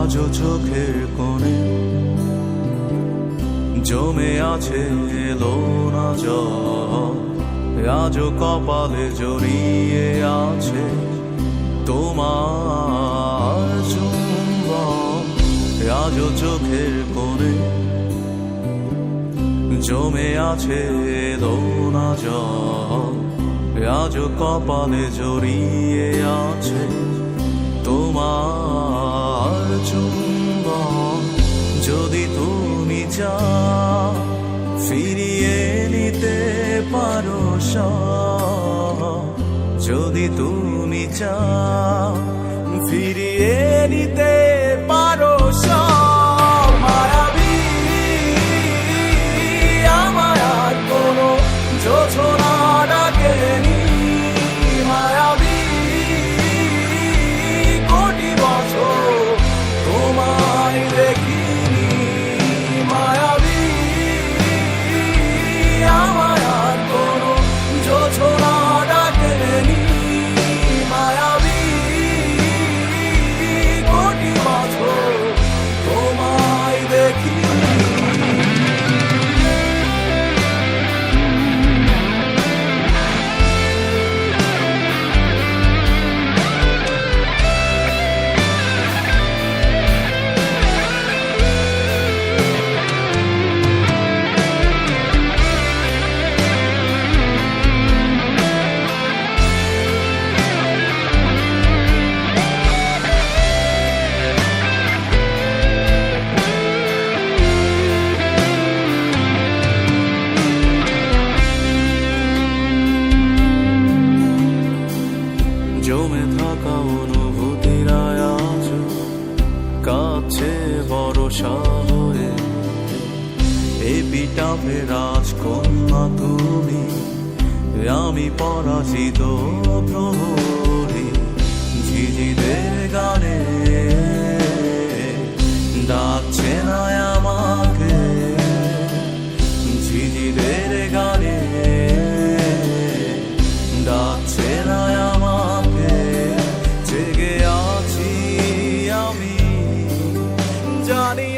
আজও চোখের কোণে জমে আছে এলো না জল, আজও কপালে জড়িয়ে আছে তোমার চুম্বন। আজও চোখের কোণে জমে আছে এলো না জল, আজও কপালে জড়িয়ে আছে তোমার চুম্বন। যদি তুমি চাও ফিরিয়ে নিতে পারো সব, যদি তুমি চাও ফিরিয়ে নিতে পারো সব। মায়াবী আমার আর কোনো যোছনা ডাকেনি, মায়াবী কোটি বছর তোমায় দেখিনি, মায়াবী আমার আর কোনো যোছনা ডাকেনি, মায়াবী কোটি বছর তোমায় দেখিনি। জমে থাকা অনুভূতিরা আজ কাছে ভরসা হয়ে, এপিটাপে রাজকন্যা তুমি, আমি পরাজিত প্রহরী। ঝিঝিদের গানে ডাকছে না আমাকে, ঝিঝিদের গানে ডাকছে না আমাকে, জেগে আছি আমি জানি